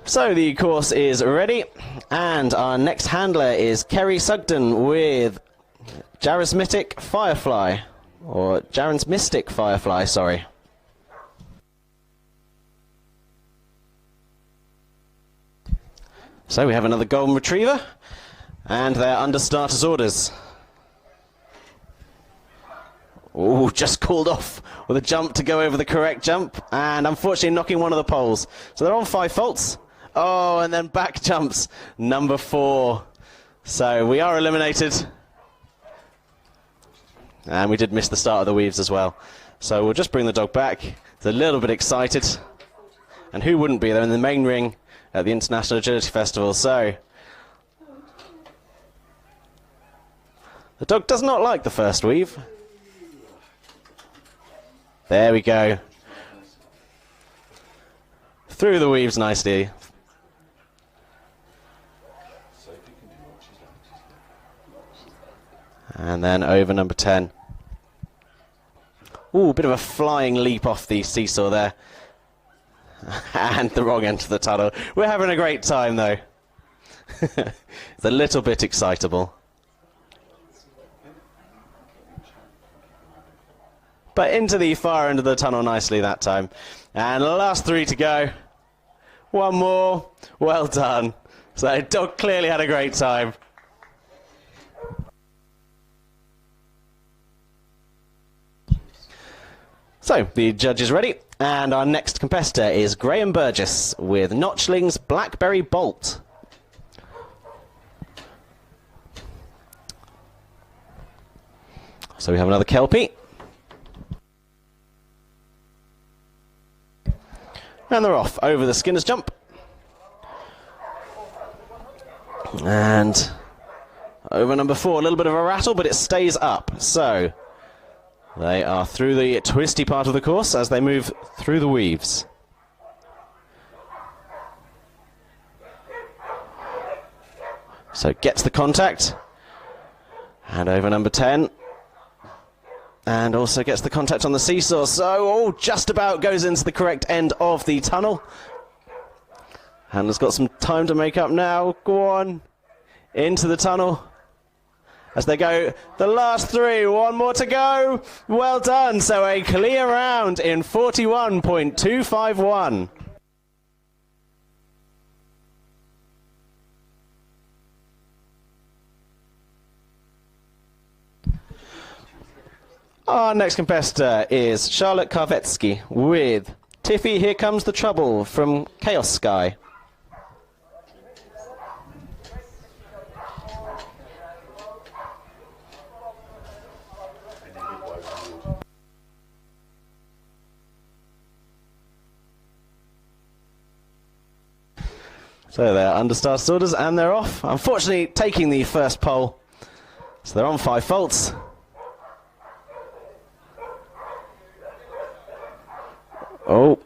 So the course is ready, and our next handler is Kerry Sugden with Jarismitic Firefly, or Jarismitic Firefly, sorry. So we have another golden retriever, and they're under starter's orders. Oh, just called off with a jump to go over the correct jump, and unfortunately knocking one of the poles. So they're on 5 faults. Oh, and then back jumps number 4. So we are eliminated. And we did miss the start of the weaves as well. So we'll just bring the dog back. He's a little bit excited. And who wouldn't be? They're in the main ring at the International Agility Festival. So the dog does not like the first weave. There we go. Through the weaves nicely. And then over number 10. Ooh, a bit of a flying leap off the seesaw there. And the wrong end of the tunnel. We're having a great time though. It's a little bit excitable. But into the far end of the tunnel nicely that time. And the last 3 to go. One more. Well done. So dog clearly had a great time. So the judge is ready, and our next competitor is Graham Burgess with Notchling's Blackberry Bolt. So we have another Kelpie. And they're off over the Skinner's jump. And over number 4, a little bit of a rattle, but it stays up. So they are through the twisty part of the course as they move through the weaves. So gets the contact. And over number 10. And also gets the contact on the seesaw. So, just about goes into the correct end of the tunnel. Handler's got some time to make up now. Go on. Into the tunnel. As they go, the last 3, 1 more to go. Well done. So a clear round in 41.251. Our next competitor is Charlotte Karvetsky with Tiffy, Here Comes the Trouble from Chaos Sky. So they're under starter's orders and they're off. Unfortunately, taking the first pole. So they're on 5 faults. Oh,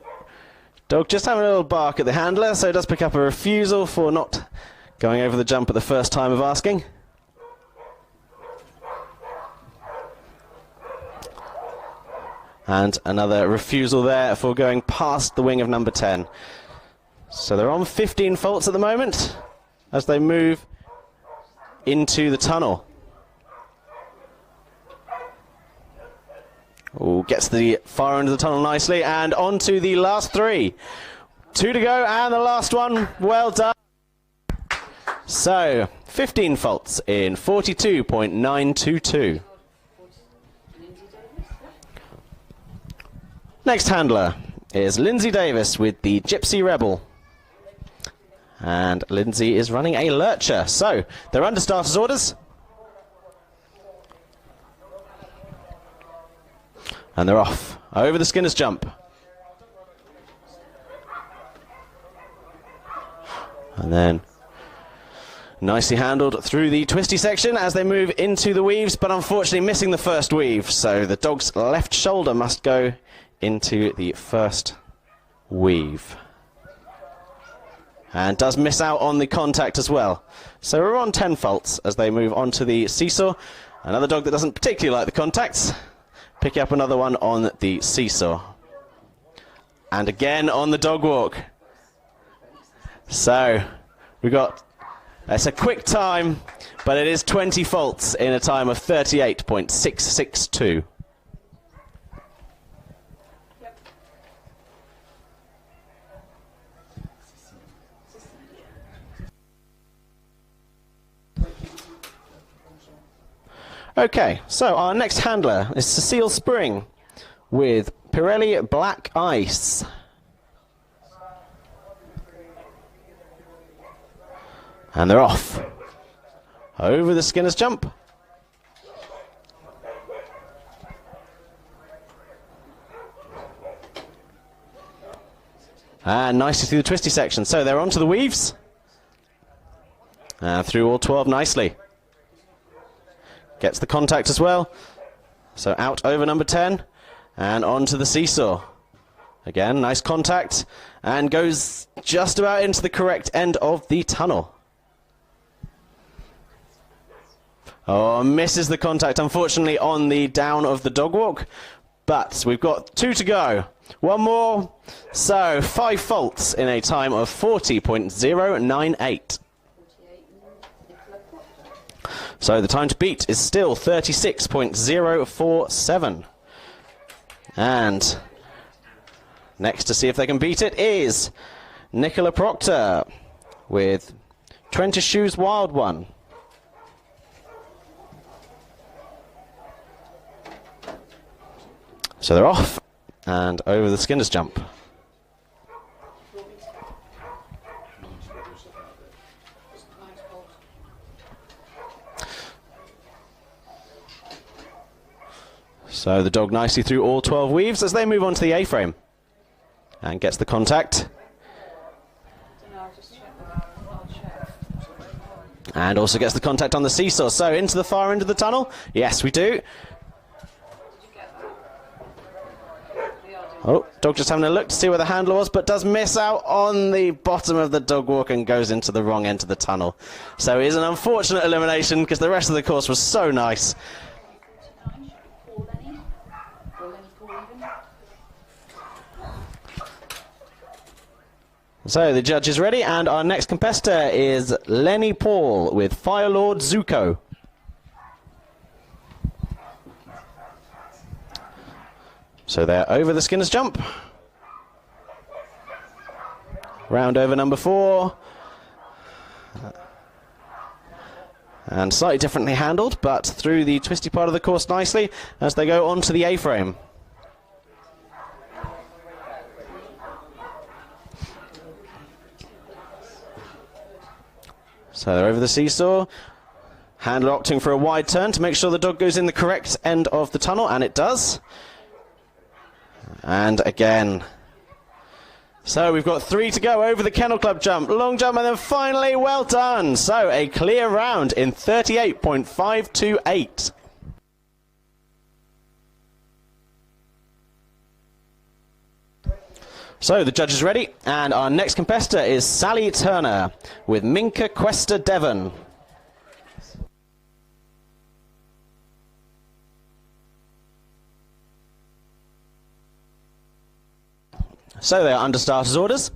dog just having a little bark at the handler, so it does pick up a refusal for not going over the jump at the first time of asking. And another refusal there for going past the wing of number 10. So they're on 15 faults at the moment as they move into the tunnel. Oh, gets the far end of the tunnel nicely and on to the last 3. 2 to go and the last one. Well done. So 15 faults in 42.922. Next handler is Lindsay Davis with the Gypsy Rebel. And Lindsay is running a lurcher. So they're under starter's orders. And they're off over the Skinner's jump. And then nicely handled through the twisty section as they move into the weaves, but unfortunately missing the first weave. So the dog's left shoulder must go into the first weave. And does miss out on the contact as well. So we're on 10 faults as they move onto the seesaw. Another dog that doesn't particularly like the contacts. Pick up another one on the seesaw. And again on the dog walk. So we got, it's a quick time, but it is 20 faults in a time of 38.662. Okay, so our next handler is Cecile Spring with Pirelli Black Ice. And they're off. Over the Skinner's jump. And nicely through the twisty section. So they're onto the weaves. And through all 12 nicely. Gets the contact as well. So out over number 10 and onto the seesaw. Again, nice contact and goes just about into the correct end of the tunnel. Oh, misses the contact, unfortunately, on the down of the dog walk. But we've got 2 to go. One more. So 5 faults in a time of 40.098. So the time to beat is still 36.047. And next to see if they can beat it is Nicola Proctor with Trentis Shoes Wild One. So they're off and over the Skinner's jump. So the dog nicely through all 12 weaves as they move on to the A-frame. And gets the contact. And also gets the contact on the seesaw. So into the far end of the tunnel. Yes, we do. Oh, dog just having a look to see where the handler was, but does miss out on the bottom of the dog walk and goes into the wrong end of the tunnel. So it is an unfortunate elimination because the rest of the course was so nice. So the judge is ready, and our next competitor is Lenny Paul with Fire Lord Zuko. So they're over the Skinner's jump. Round over number 4. And slightly differently handled, but through the twisty part of the course nicely as they go onto the A-frame. So they're over the seesaw. Handler opting for a wide turn to make sure the dog goes in the correct end of the tunnel, and it does. And again. So we've got 3 to go over the Kennel Club jump. Long jump, and then finally, well done. So a clear round in 38.528. So the judge is ready, and our next competitor is Sally Turner with Minka Questa Devon. So they are under starters orders.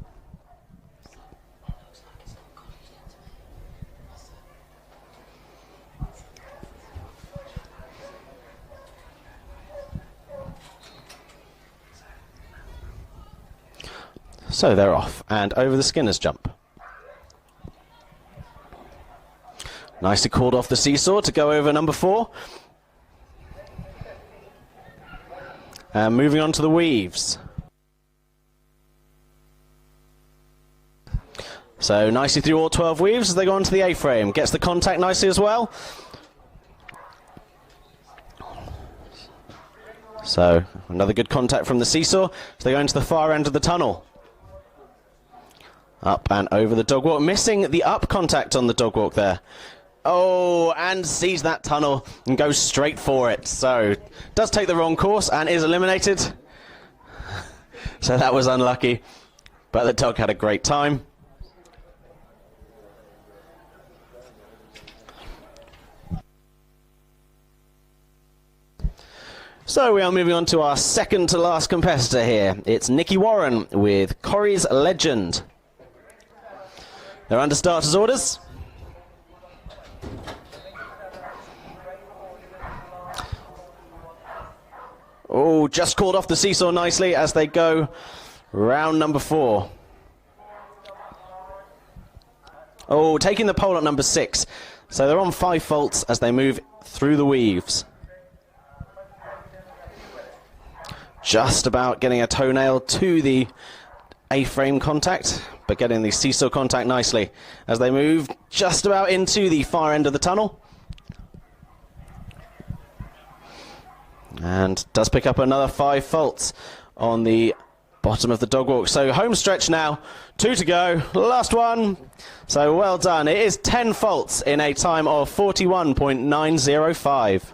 So they're off and over the Skinner's jump. Nicely called off the seesaw to go over number 4. And moving on to the weaves. So nicely through all 12 weaves as they go onto the A-frame. Gets the contact nicely as well. So another good contact from the seesaw as they go into the far end of the tunnel. Up and over the dog walk, missing the up contact on the dog walk there. Oh, and sees that tunnel and goes straight for it. So does take the wrong course and is eliminated. So that was unlucky, but the dog had a great time. So we are moving on to our second to last competitor here. It's Nikki Warren with Corrie's Legend. They're under starters orders. Oh, just called off the seesaw nicely as they go round number 4. Oh, taking the pole at number 6. So they're on 5 faults as they move through the weaves. Just about getting a toenail to the A-frame contact, but getting the seesaw contact nicely as they move just about into the far end of the tunnel. And does pick up another 5 faults on the bottom of the dog walk. So home stretch now, 2 to go, last one. So well done. It is 10 faults in a time of 41.905.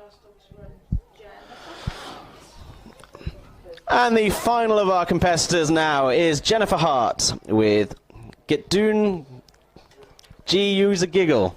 And the final of our competitors now is Jennifer Hart with Get Doon G Use a Giggle.